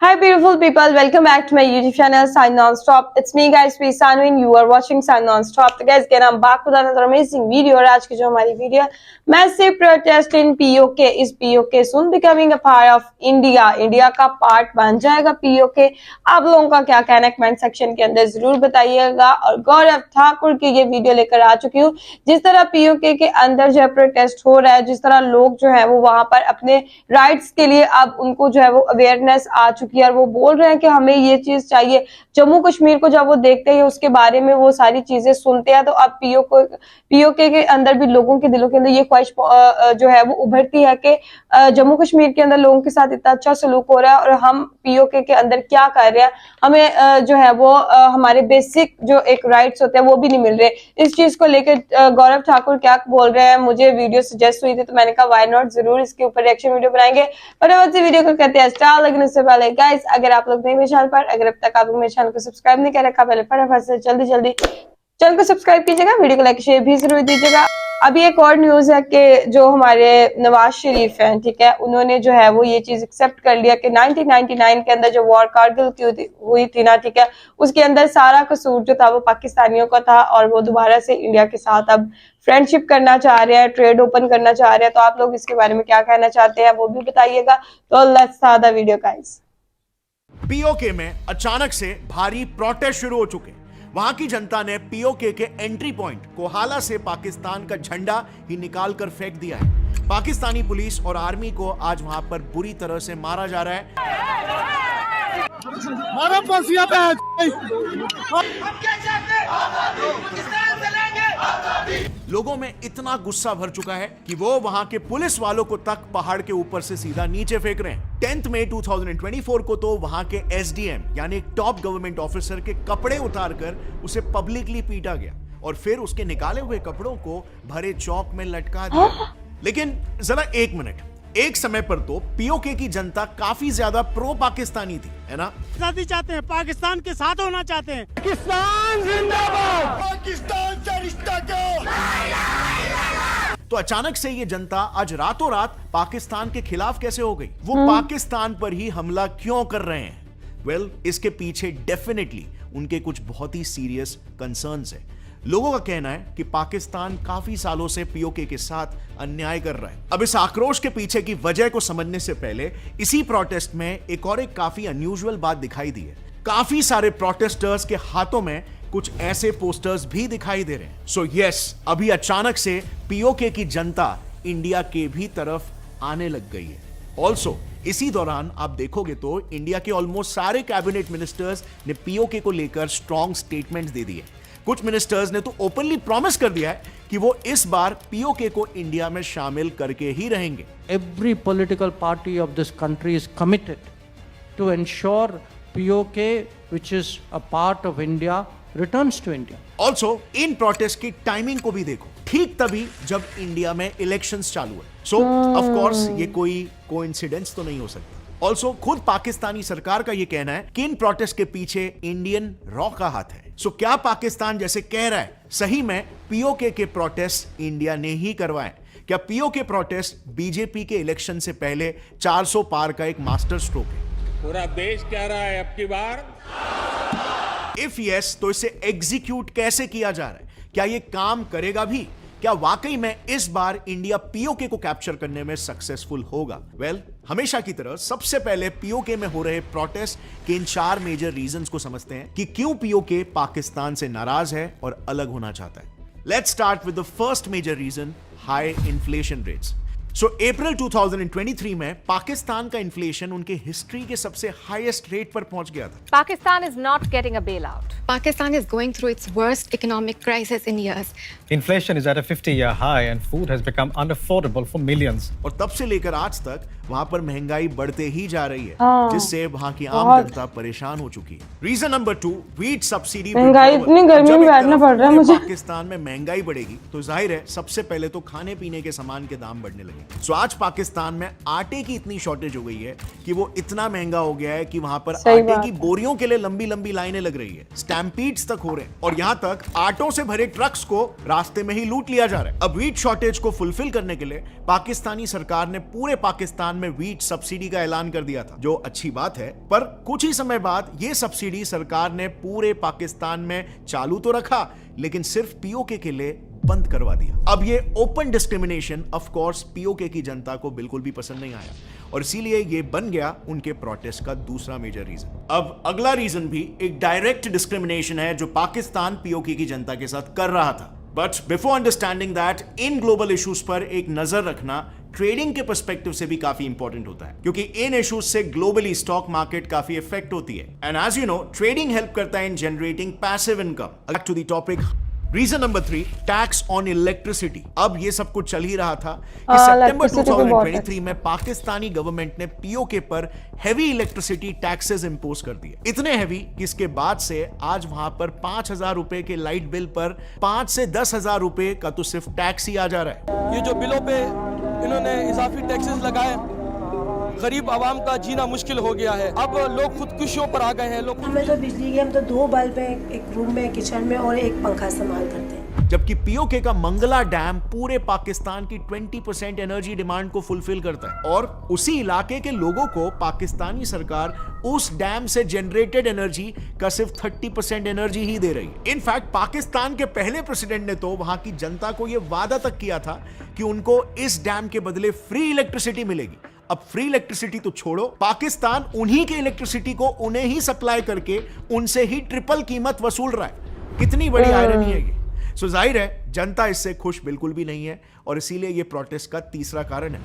Hi beautiful people, welcome back to my YouTube channel Sign Non-Stop. It's me guys, Sweet Sanu and you are watching Sign Non-Stop. तो guys again I'm back with another amazing video और आज की जो हमारी video massive protest in POK is POK soon becoming a part of India. India का part बन जाएगा POK. आप लोगों का क्या कहना है कमेंट सेक्शन के अंदर जरूर बताइएगा। और गौरव ठाकुर की ये वीडियो लेकर आ चुकी हूँ। जिस तरह POK के अंदर जो है प्रोटेस्ट हो रहा है, जिस तरह लोग जो है वो वहां पर अपने राइट्स के लिए अब उनको जो है वो अवेयरनेस आ चुकी है और वो बोल रहे हैं कि हमें ये चीज चाहिए। जम्मू कश्मीर को जब वो देखते हैं उसके बारे में वो सारी चीजें सुनते हैं तो अब POK के अंदर भी लोगों के दिलों के अंदर ये ख्वाहिश जो है वो उभरती है कि जम्मू कश्मीर के अंदर लोगों के साथ इतना अच्छा सलूक हो रहा है और हम POK के अंदर क्या कर रहे हैं, हमें जो है वो हमारे बेसिक जो एक राइट्स होते हैं वो भी नहीं मिल रहे। इस चीज को लेकर गौरव ठाकुर क्या बोल रहे हैं, मुझे वीडियो सजेस्ट हुई थी तो मैंने कहा व्हाई नॉट, जरूर इसके ऊपर रिएक्शन वीडियो बनाएंगे। फटाफट से वीडियो को कहते हैं स्टार। लेकिन उससे पहले गाइस अगर आप लोग नहीं मेरे चैनल पर, अगर अब तक आप लोग मेरे चैनल को सब्सक्राइब नहीं कर रखा, पहले फटाफट से जल्दी चैनल को सब्सक्राइब कीजिएगा, वीडियो को लाइक शेयर भी जरूर दीजिएगा। अभी एक और न्यूज है कि जो हमारे नवाज शरीफ हैं, ठीक है, उन्होंने जो है वो ये चीज एक्सेप्ट कर लिया कि 1999 के अंदर जो वॉर कारगिल की हुई थी ना, ठीक है, उसके अंदर सारा कसूर जो था वो पाकिस्तानियों का था और वो दोबारा से इंडिया के साथ अब फ्रेंडशिप करना चाह रहे हैं, ट्रेड ओपन करना चाह रहे हैं। तो आप लोग इसके बारे में क्या कहना चाहते हैं वो भी बताइएगा। तो let's start the video guys. POK में अचानक से भारी प्रोटेस्ट शुरू हो चुके। वहां की जनता ने POK के एंट्री पॉइंट कोहाला से पाकिस्तान का झंडा ही निकाल कर फेंक दिया है। पाकिस्तानी पुलिस और आर्मी को आज वहां पर बुरी तरह से मारा जा रहा है। लोगों में इतना गुस्सा भर चुका है कि वो वहां के पुलिस वालों को तक पहाड़ के ऊपर से सीधा नीचे फेंक रहे हैं। 10 मई 2024 को तो वहां के SDM यानी एक टॉप गवर्नमेंट ऑफिसर के कपड़े उतारकर उसे पब्लिकली पीटा गया और फिर उसके निकाले हुए कपड़ों को भरे चौक में लटका दिया। लेकिन जरा एक मिनट, एक समय पर तो POK की जनता काफी ज्यादा प्रो पाकिस्तानी थी, है ना? आजादी चाहते हैं, पाकिस्तान के साथ होना चाहते हैं। पाकिस्तान जिंदाबाद, पाकिस्तान से रिश्ता क्यों? तो अचानक से ये जनता आज रातों रात पाकिस्तान के खिलाफ कैसे हो गई? वो पाकिस्तान पर ही हमला क्यों कर रहे हैं? वेल, इसके पीछे डेफिनेटली उनके कुछ बहुत ही सीरियस कंसर्न्स है। लोगों का कहना है कि पाकिस्तान काफी सालों से POK के साथ अन्याय कर रहा है। अब इस आक्रोश के पीछे की वजह को समझने से पहले इसी प्रोटेस्ट में एक काफी अनयूजुअल बात दिखाई दी है। काफी सारे प्रोटेस्टर्स के हाथों में कुछ ऐसे पोस्टर्स भी दिखाई दे रहे हैं। सो यस, अभी अचानक से POK की जनता इंडिया के भी तरफ आने लग गई है। ऑल्सो इसी दौरान आप देखोगे तो इंडिया के ऑलमोस्ट सारे कैबिनेट मिनिस्टर्स ने POK को लेकर स्ट्रॉन्ग स्टेटमेंट्स दे दिए। कुछ मिनिस्टर्स ने तो ओपनली प्रॉमिस कर दिया है कि वो इस बार POK को इंडिया में शामिल करके ही रहेंगे। Every political party of this country is committed to ensure POK, which is a part of India, returns to India. Also, in protest की टाइमिंग को भी देखो, ठीक तभी जब इंडिया में इलेक्शंस चालू है। सो ऑफ कोर्स ये कोई कोइंसिडेंस तो नहीं हो सकता। ऑल्सो खुद पाकिस्तानी सरकार का ये कहना है कि इन प्रोटेस्ट के पीछे इंडियन रॉ का हाथ है। सो क्या पाकिस्तान जैसे कह रहा है सही में POK के प्रोटेस्ट इंडिया ने ही करवाए? क्या POK प्रोटेस्ट बीजेपी के इलेक्शन से पहले 400 पार का एक मास्टर स्ट्रोक है? पूरा देश कह रहा है अब की बार। इफ यस, तो इसे एग्जीक्यूट कैसे किया जा रहा है? क्या ये काम करेगा भी? क्या वाकई में इस बार इंडिया POK को कैप्चर करने में सक्सेसफुल होगा? वेल, हमेशा की तरह सबसे पहले POK में हो रहे प्रोटेस्ट के इन 4 मेजर रीजंस को समझते हैं कि क्यों POK पाकिस्तान से नाराज है और अलग होना चाहता है। Let's start with the first major reason, high inflation rates. So April 2023 में पाकिस्तान का इन्फ्लेशन उनके हिस्ट्री के सबसे हाईएस्ट रेट पर पहुंच गया था। Pakistan is not getting a bailout. Pakistan is going through its worst economic crisis in years. Inflation is at a 50-year high and food has become unaffordable for millions. और तब से लेकर आज तक वहां पर महंगाई बढ़ते ही जा रही है, जिससे वहां की आम जनता परेशान हो चुकी है। Reason number 2, wheat subsidy. महंगाई इतनी गर्मी में बैठना पड़ रहा है मुझे। पाकिस्तान में महंगाई बढ़ेगी तो जाहिर है सबसे पहले तो खाने पीने के सामान के दाम बढ़ने लगे। सो आज पाकिस्तान में आटे की इतनी शॉर्टेज हो गई है कि वो इतना महंगा हो गया है कि वहां पर सही आटे बात की है। बोरियों के लिए लंबी लंबी लाइनें लग रही है, स्टैम्पीड्स तक हो रहे हैं और यहां तक आटों से भरे ट्रक्स को रास्ते में ही लूट लिया जा रहा है। अब व्हीट शॉर्टेज को फुलफिल करने के लिए पाकिस्तानी सरकार ने पूरे पाकिस्तान में व्हीट सब्सिडी का ऐलान कर दिया था, जो अच्छी बात है। पर कुछ ही समय बाद यह सब्सिडी सरकार ने पूरे पाकिस्तान में चालू तो रखा, लेकिन सिर्फ पीओके के लिए बंद करवा दिया। अब ये open discrimination of course PoK की जनता को बिल्कुल भी पसंद नहीं आया और इसीलिए ये बन गया उनके प्रोटेस्ट का दूसरा मेजर रीजन। अब अगला रीजन भी एक डायरेक्ट डिस्क्रिमिनेशन है जो पाकिस्तान पीओके की जनता के साथ कर रहा था। But before understanding that, in global issues पर एक नजर रखना ट्रेडिंग के पर्सपेक्टिव से भी काफी इंपॉर्टेंट होता है, क्योंकि इन इश्यूज से ग्लोबली स्टॉक मार्केट काफी इफेक्ट होती है। And as you know, trading help करता है in generating passive income. Back to the topic, reason number 3, tax on electricity. अब ये सब कुछ चल ही रहा था कि सितंबर electricity को बहुत 2023 में पाकिस्तानी गवर्नमेंट ने पीओके पर हेवी इलेक्ट्रिसिटी टैक्सेस इंपोज कर दिए, इतने हेवी कि इसके बाद से आज वहां पर 5,000 रुपए के लाइट बिल पर 5 से 10,000 रुपए का तो सिर्फ टैक्स ही आ जा रहा है। ये जो बिलों पे इन्होंने इजाफी टैक्सेस लगाए, गरीब आवाम का जीना मुश्किल हो गया है। अब लोग खुदकुशियों पर आ गए हैं। लोग हमें तो बिजली की, हम तो 2 बल्ब है एक रूम में, किचन में और एक पंखा इस्तेमाल करते हैं। जबकि पीओके का मंगला डैम पूरे पाकिस्तान की 20% एनर्जी डिमांड को फुलफिल करता है और उसी इलाके के लोगों को पाकिस्तानी सरकार उस डैम से जनरेटेड एनर्जी का सिर्फ 30% एनर्जी ही दे रही है। इनफैक्ट पाकिस्तान के पहले प्रेसिडेंट ने तो वहां की जनता को यह वादा तक किया था कि उनको इस डैम के बदले फ्री इलेक्ट्रिसिटी मिलेगी। अब फ्री इलेक्ट्रिसिटी तो छोड़ो, पाकिस्तान उन्हीं के इलेक्ट्रिसिटी को उन्हें ही सप्लाई करके उनसे ही ट्रिपल कीमत वसूल रहा है। कितनी बड़ी आयरनी है ये। सो जाहिर है जनता इससे खुश बिल्कुल भी नहीं है और इसीलिए ये प्रोटेस्ट का तीसरा कारण है।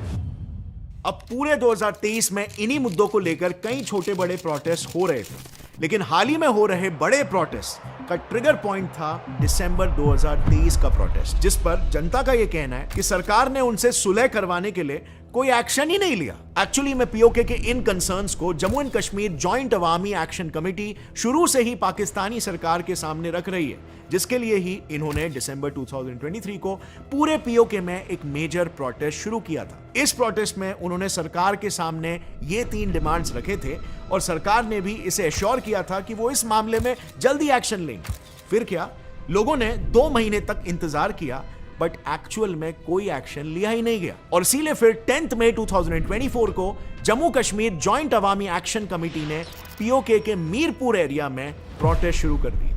अब पूरे 2023 में इन्हीं मुद्दों को लेकर कई छोटे बड़े प्रोटेस्ट हो रहे थे, लेकिन हाल ही में हो रहे बड़े प्रोटेस्ट का ट्रिगर पॉइंट था दिसंबर 2023 का प्रोटेस्ट, जिस पर जनता का यह कहना है कि सरकार ने उनसे सुलह करवाने के लिए कोई एक्शन ही नहीं लिया। एक्चुअली में पीओके के इन कंसर्न्स को Jammu and Kashmir joint Awami action committee शुरू से ही पाकिस्तानी सरकार के सामने रख रही है, जिसके लिए ही इन्होंने दिसंबर 2023 को पूरे पीओके में एक मेजर प्रोटेस्ट शुरू किया था। इस प्रोटेस्ट में उन्होंने सरकार के सामने ये 3 डिमांड्स रखे थे और सरकार ने भी इसे एश्योर किया था कि वो इस मामले में जल्दी एक्शन लेंगे। फिर क्या, लोगों ने 2 महीने तक इंतजार किया बट एक्चुअल में कोई एक्शन लिया ही नहीं गया और इसीलिए फिर 10 मई 2024 को जम्मू कश्मीर जॉइंट अवामी एक्शन कमेटी ने पीओके के मीरपुर एरिया में प्रोटेस्ट शुरू कर दी।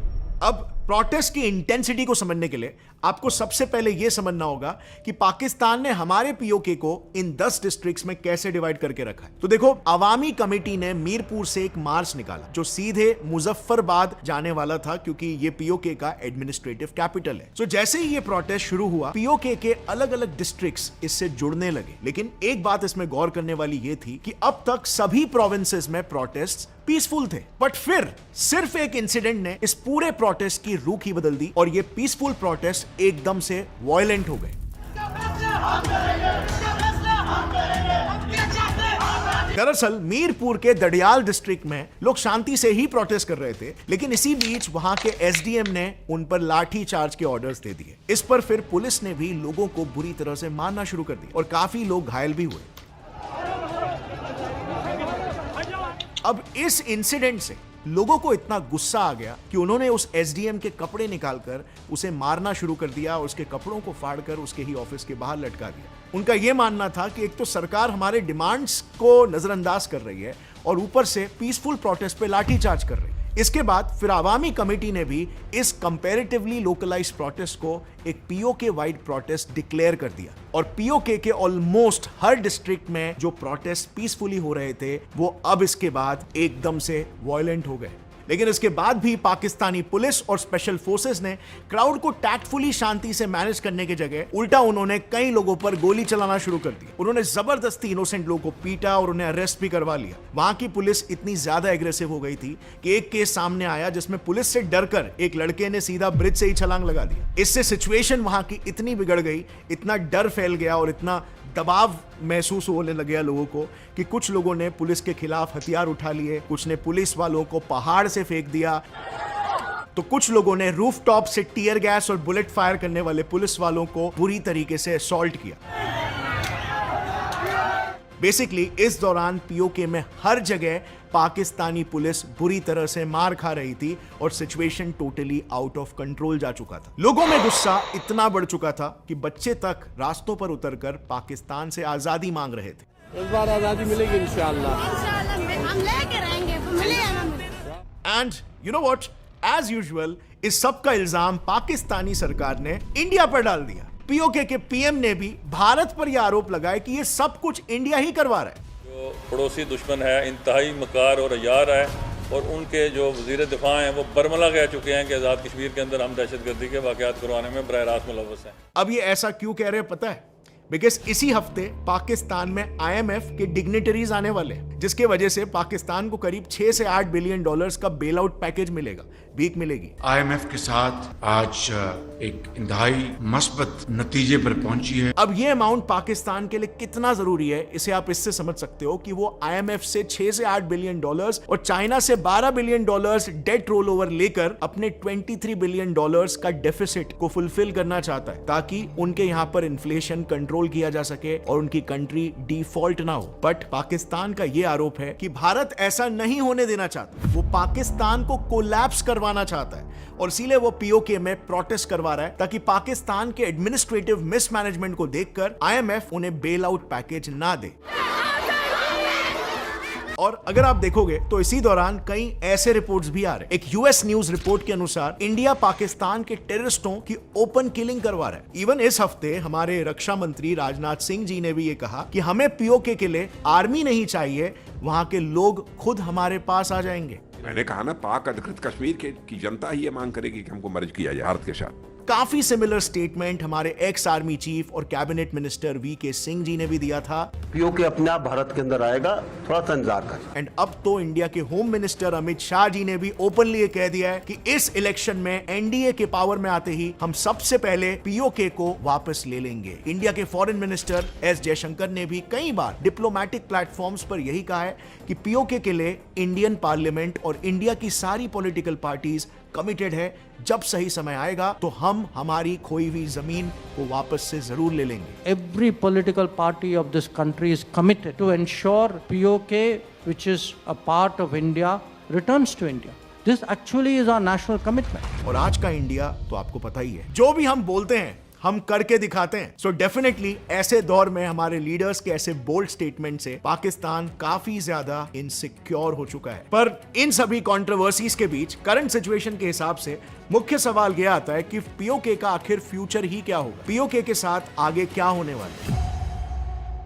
अब प्रोटेस्ट की इंटेंसिटी को समझने के लिए आपको सबसे पहले यह समझना होगा कि पाकिस्तान ने हमारे पीओके को इन 10 डिस्ट्रिक्ट्स में कैसे डिवाइड करके रखा है। तो देखो, अवामी कमेटी ने मीरपुर से एक मार्च निकाला जो सीधे मुजफ्फरबाद जाने वाला था, क्योंकि ये पीओके का एडमिनिस्ट्रेटिव कैपिटल है। तो जैसे ही ये प्रोटेस्ट शुरू हुआ, पीओके के अलग अलग डिस्ट्रिक्ट्स इससे जुड़ने लगे। लेकिन एक बात इसमें गौर करने वाली यह थी कि अब तक सभी प्रोविंसेस में प्रोटेस्ट पीसफुल थे, बट फिर सिर्फ एक इंसिडेंट ने इस पूरे प्रोटेस्ट की रुख ही बदल दी और ये पीसफुल प्रोटेस्ट एकदम से वायलेंट हो गए। दरअसल मीरपुर के दडियाल डिस्ट्रिक्ट में लोग शांति से ही प्रोटेस्ट कर रहे थे, लेकिन इसी बीच वहां के एसडीएम ने उन पर लाठी चार्ज के ऑर्डर्स दे दिए। इस पर फिर पुलिस ने भी लोगों को बुरी तरह से मारना शुरू कर दिया और काफी लोग घायल भी हुए। अब इस इंसिडेंट से लोगों को इतना गुस्सा आ गया कि उन्होंने उस एसडीएम के कपड़े निकालकर उसे मारना शुरू कर दिया और उसके कपड़ों को फाड़कर उसके ही ऑफिस के बाहर लटका दिया। उनका यह मानना था कि एक तो सरकार हमारे डिमांड्स को नजरअंदाज कर रही है और ऊपर से पीसफुल प्रोटेस्ट पे लाठीचार्ज कर रही है। इसके बाद फिर अवामी कमेटी ने भी इस कंपैरेटिवली लोकलाइज्ड प्रोटेस्ट को एक पीओके वाइड प्रोटेस्ट डिक्लेयर कर दिया और पीओके के ऑलमोस्ट हर डिस्ट्रिक्ट में जो प्रोटेस्ट पीसफुली हो रहे थे वो अब इसके बाद एकदम से वायलेंट हो गए। लेकिन इसके बाद भी पाकिस्तानी पुलिस और स्पेशल फोर्सेस ने क्राउड को टैक्टफुली शांति से मैनेज करने की जगह उल्टा उन्होंने कई लोगों पर गोली चलाना शुरू कर दी। उन्होंने जबरदस्ती इनोसेंट लोगों को पीटा और उन्हें अरेस्ट भी करवा लिया। वहां की पुलिस इतनी ज्यादा एग्रेसिव हो गई थी कि एक केस सामने आया जिसमें पुलिस से डरकर एक लड़के ने सीधा ब्रिज से ही छलांग लगा दिया। इससे सिचुएशन वहां की इतनी बिगड़ गई, इतना डर फैल गया और इतना दबाव महसूस होने लगे लोगों को कि कुछ लोगों ने पुलिस के खिलाफ हथियार उठा लिए, कुछ ने पुलिस वालों को पहाड़ से फेंक दिया, तो कुछ लोगों ने रूफटॉप से टीयर गैस और बुलेट फायर करने वाले पुलिस वालों को बुरी तरीके से असॉल्ट किया। बेसिकली इस दौरान पीओके में हर जगह पाकिस्तानी पुलिस बुरी तरह से मार खा रही थी और situation totally out of control जा चुका था। लोगों में गुस्सा इतना बढ़ चुका था कि बच्चे तक रास्तों पर उतरकर पाकिस्तान से आजादी मांग रहे थे। इस बार आजादी मिलेगी इंशाल्लाह। हम लेके रहेंगे, and you know what, as usual इस सब का इल्जाम पाकिस्तानी सरकार ने इंडिया पर डाल दिया। पीओके के पीएम ने भी भारत पर यह आरोप लगाया कि यह सब कुछ इंडिया ही करवा रहा है। जो पड़ोसी दुश्मन है इंतहाई मकार और अयार है, और उनके जो वजीर दिफा हैं वो बरमला कह चुके हैं कि आज़ाद कश्मीर के अंदर हम दहशतगर्दी के वाक़यात करवाने में बराह रास्त मुलव्वस हैं। अब ये ऐसा क्यों कह रहे हैं पता है? बिकॉज इसी हफ्ते पाकिस्तान में आईएमएफ के डिग्नेटरीज आने वाले हैं, जिसके वजह से पाकिस्तान को करीब 6 से 8 बिलियन डॉलर्स का बेल आउट पैकेज मिलेगा, भीख मिलेगी। आईएमएफ के साथ आज एक इंतहाई मस्बत नतीजे पर पहुंची है। अब ये अमाउंट पाकिस्तान के लिए कितना जरूरी है इसे आप इससे समझ सकते हो कि वो आईएमएफ से 6 से 8 बिलियन डॉलर्स और चाइना से 12 billion dollars debt roll over लेकर अपने 23 बिलियन डॉलर्स का डेफिसिट को फुलफिल करना चाहता है, ताकि उनके यहाँ पर इन्फ्लेशन कंट्रोल किया जा सके और उनकी कंट्री डिफॉल्ट ना हो। बट पाकिस्तान का यह आरोप है कि भारत ऐसा नहीं होने देना चाहता, वो पाकिस्तान को कोलैप्स करवाना चाहता है और इसीलिए वो पीओके में प्रोटेस्ट करवा रहा है, ताकि पाकिस्तान के एडमिनिस्ट्रेटिव मिसमैनेजमेंट को देखकर आईएमएफ उन्हें बेल आउट पैकेज ना दे। और अगर आप देखोगे तो इसी दौरान कई ऐसे रिपोर्ट्स भी आ रहे हैं। एक यूएस न्यूज रिपोर्ट के अनुसार इंडिया पाकिस्तान के टेररिस्टों की ओपन किलिंग करवा रहा है। इवन इस हफ्ते हमारे रक्षा मंत्री राजनाथ सिंह जी ने भी ये कहा कि हमें पीओके के लिए आर्मी नहीं चाहिए, वहां के लोग खुद हमारे पास आ जाएंगे। मैंने कहा ना, पाक अधिकृत कश्मीर की जनता ही ये मांग करेगी कि हमको मर्ज किया जाए भारत के साथ। काफी सिमिलर स्टेटमेंट हमारे एक्स आर्मी चीफ और cabinet minister VK Singh ji ने भी दिया था। पीओके अपने आप भारत के अंदर आएगा, थोड़ा सा इंतजार कर। एंड अब तो इंडिया के होम मिनिस्टर अमित शाह जी ने भी ओपनली ये कह दिया है कि इस इलेक्शन में एनडीए के पावर में आते ही हम सबसे पहले पीओके को वापस ले लेंगे। इंडिया के फॉरेन मिनिस्टर एस जयशंकर ने भी कई बार डिप्लोमेटिक प्लेटफॉर्म्स पर यही कहा है कि पीओके के लिए इंडियन पार्लियामेंट और इंडिया की सारी पॉलिटिकल पार्टीज कमिटेड है। जब सही समय आएगा तो हम हमारी खोई हुई जमीन को वापस से जरूर ले लेंगे। Every political party of this country is committed to ensure POK, which is a part of India, returns to India. This actually is our national commitment. और आज का इंडिया तो आपको पता ही है, जो भी हम बोलते हैं हम करके दिखाते हैं। सो डेफिनेटली ऐसे दौर में हमारे लीडर्स के ऐसे बोल्ड स्टेटमेंट से पाकिस्तान काफी ज्यादा इनसिक्योर हो चुका है। पर इन सभी कंट्रोवर्सीज के बीच करंट सिचुएशन के हिसाब से मुख्य सवाल यह आता है कि पीओके का आखिर फ्यूचर ही क्या होगा, पीओके के साथ आगे क्या होने वाला है।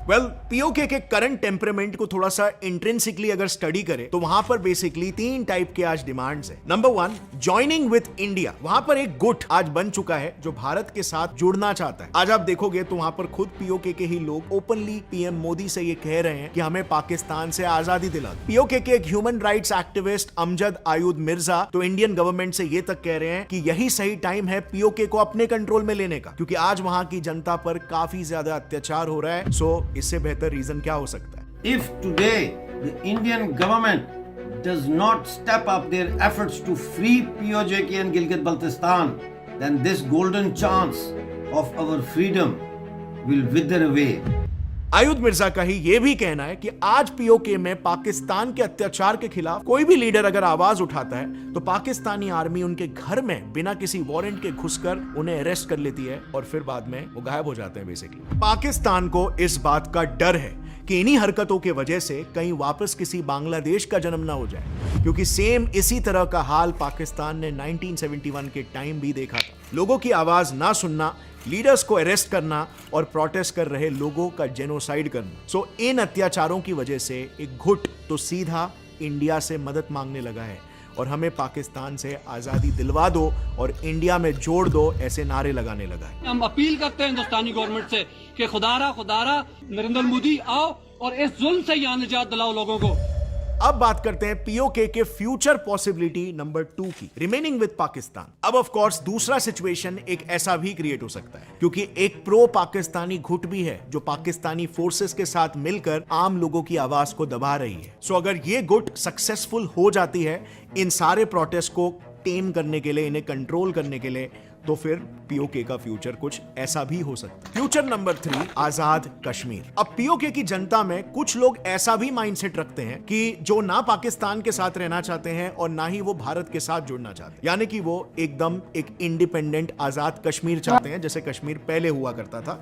वेल, पीओके के करंट टेम्परामेंट को थोड़ा सा इंट्रिंसिकली अगर स्टडी करें तो वहां पर बेसिकली 3 टाइप के आज डिमांड्स हैं। Number 1, joining with India. वहां पर एक गुट आज बन चुका है जो भारत के साथ जुड़ना चाहता है। आज आप देखोगे तो वहां पर खुद पीओके के ही लोग ओपनली पीएम मोदी से ये कह रहे हैं कि हमें पाकिस्तान से आजादी दिला दो। पीओके के एक human rights activist Amjad Ayub Mirza तो इंडियन गवर्नमेंट से ये तक कह रहे हैं कि यही सही टाइम है पीओके को अपने कंट्रोल में लेने का, क्योंकि आज वहां की जनता पर काफी ज्यादा अत्याचार हो रहा है। सो इससे बेहतर रीजन क्या हो सकता है? If today the Indian government does not step up their efforts to free POJK and Gilgit-Baltistan, then this golden chance of our freedom will wither away. आयुध मिर्जा का ही यह भी कहना है कि आज पीओके में पाकिस्तान के अत्याचार के खिलाफ कोई भी लीडर अगर आवाज उठाता है तो पाकिस्तानी आर्मी उनके घर में बिना किसी वारंट के घुसकर उन्हें अरेस्ट कर लेती है और फिर बाद में वो गायब हो जाते हैं। बेसिकली पाकिस्तान को इस बात का डर है कि इन्हीं हरकतों के वजह से कहीं वापस किसी बांग्लादेश का जन्म ना हो जाए, क्योंकि सेम इसी तरह का हाल पाकिस्तान ने 1971 के टाइम भी देखा था। लोगों की आवाज ना सुनना, लीडर्स को अरेस्ट करना और प्रोटेस्ट कर रहे लोगों का जेनोसाइड करना। सो इन अत्याचारों की वजह से एक गुट तो सीधा इंडिया से मदद मांगने लगा है और हमें पाकिस्तान से आजादी दिलवा दो और इंडिया में जोड़ दो, ऐसे नारे लगाने लगा है। हम अपील करते हैं हिंदुस्तानी गवर्नमेंट से कि खुदारा नरेंद्र मोदी आओ और इस जुल्म से यहाँ निजात दिलाओ लोगों को। अब बात करते हैं पीओके के फ्यूचर पॉसिबिलिटी नंबर 2 की, रिमेनिंग विद पाकिस्तान। अब ऑफ कोर्स दूसरा सिचुएशन एक ऐसा भी क्रिएट हो सकता है, क्योंकि एक प्रो पाकिस्तानी गुट भी है जो पाकिस्तानी फोर्सेस के साथ मिलकर आम लोगों की आवाज को दबा रही है। सो अगर ये गुट सक्सेसफुल हो जाती है इन सारे प्रोटेस्ट को टेम करने के लिए, इन्हें कंट्रोल करने के लिए, तो फिर पीओके का फ्यूचर कुछ ऐसा भी हो सकता है। फ्यूचर नंबर 3, आजाद कश्मीर। अब पीओके की जनता में कुछ लोग ऐसा भी माइंडसेट रखते हैं कि जो ना पाकिस्तान के साथ रहना चाहते हैं और ना ही वो भारत के साथ जुड़ना चाहते हैं, यानी कि वो एकदम एक इंडिपेंडेंट आजाद कश्मीर चाहते हैं, जैसे कश्मीर पहले हुआ करता था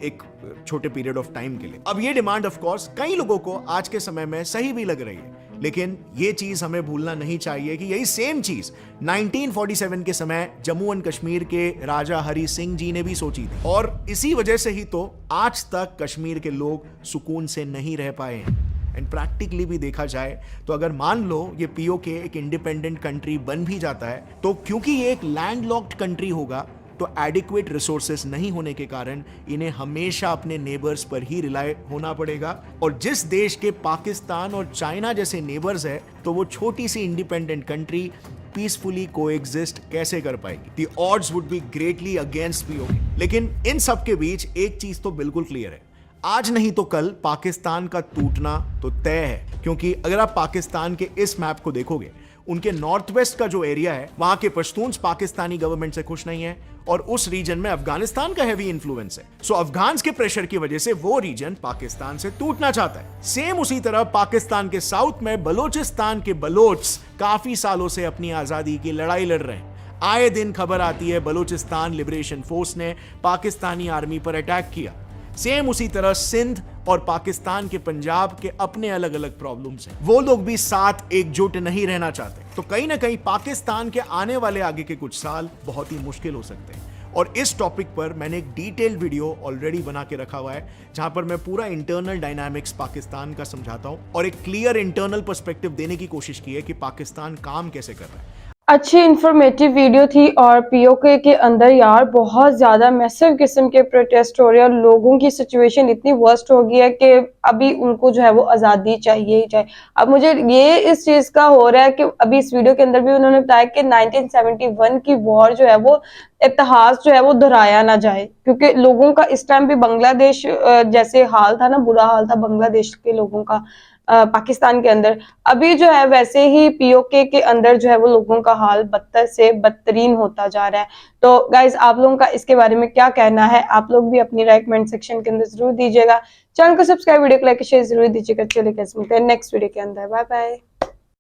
एक छोटे पीरियड ऑफ टाइम के लिए। अब ये डिमांड ऑफ कोर्स कई लोगों को आज के समय में सही भी लग रही है, लेकिन ये चीज हमें भूलना नहीं चाहिए कि यही सेम चीज 1947 के समय जम्मू एंड कश्मीर के राजा हरि सिंह जी ने भी सोची थी, और इसी वजह से ही तो आज तक कश्मीर के लोग सुकून से नहीं रह पाए हैं। एंड प्रैक्टिकली भी देखा जाए तो अगर मान लो ये पीओके एक इंडिपेंडेंट कंट्री बन भी जाता है, तो क्योंकि ये एक लैंडलॉक्ड कंट्री होगा, तो एडिक्वेट रिसोर्सेस नहीं होने के कारण इन्हें हमेशा अपने नेबर्स पर ही रिलाय होना पड़ेगा। और जिस देश के पाकिस्तान और चाइना जैसे नेबर्स है, तो वो छोटी सी इंडिपेंडेंट कंट्री पीसफुली कोएग्जिस्ट कैसे कर पाएगी? The odds would be greatly against PoK. लेकिन इन सब के बीच एक चीज तो बिल्कुल क्लियर है, आज नहीं तो कल पाकिस्तान का टूटना तो तय है। क्योंकि अगर आप पाकिस्तान के इस मैप को देखोगे, उनके नॉर्थ वेस्ट का जो एरिया है, वहां के पश्तून्स पाकिस्तानी गवर्नमेंट से खुश नहीं है, और उस रीजन में अफगानिस्तान का हैवी इन्फ्लुएंस है। सो अफगान्स के प्रेशर की वजह से वो रीजन पाकिस्तान से टूटना चाहता है। सेम उसी तरह पाकिस्तान के साउथ में बलोचिस्तान के बलोच काफी सालों से अपनी आजादी की लड़ाई लड़ रहे हैं। आए दिन खबर आती है बलोचिस्तान लिबरेशन फोर्स ने पाकिस्तानी आर्मी पर अटैक किया। सेम उसी तरह सिंध और पाकिस्तान के पंजाब के अपने अलग अलग प्रॉब्लम्स हैं, वो लोग भी साथ एकजुट नहीं रहना चाहते। तो कहीं ना कहीं पाकिस्तान के आने वाले आगे के कुछ साल बहुत ही मुश्किल हो सकते हैं। और इस टॉपिक पर मैंने एक डिटेल्ड वीडियो ऑलरेडी बना के रखा हुआ है, जहां पर मैं पूरा इंटरनल डायनामिक्स पाकिस्तान का समझाता हूं और एक क्लियर इंटरनल पर्सपेक्टिव देने की कोशिश की है कि पाकिस्तान काम कैसे कर रहा है। अच्छी इंफॉर्मेटिव वीडियो थी। और पीओके के अंदर यार बहुत ज़्यादा मैसिव किस्म के प्रोटेस्ट हो रहे हैं और लोगों की सिचुएशन इतनी वर्स्ट हो गई है कि अभी उनको जो है वो आज़ादी चाहिए ही चाहिए। अब मुझे ये इस चीज़ का हो रहा है कि अभी इस वीडियो के अंदर भी उन्होंने बताया कि 1971 की वॉर जो है वो इतिहास जो है वो दोहराया ना जाए, क्योंकि लोगों का इस टाइम भी बांग्लादेश जैसे हाल था ना, बुरा हाल था बांग्लादेश के लोगों का पाकिस्तान के अंदर, अभी जो है वैसे ही पीओके के अंदर जो है वो लोगों का हाल बदतर से बदतरीन होता जा रहा है। तो गाइज आप लोगों का इसके बारे में क्या कहना है? आप लोग भी अपनी राय कमेंट सेक्शन के अंदर जरूर दीजिएगा। चैनल को सब्सक्राइब, वीडियो को लाइक शेयर जरूर दीजिएगा। चलिए मिलते हैं नेक्स्ट वीडियो के अंदर। Bye bye.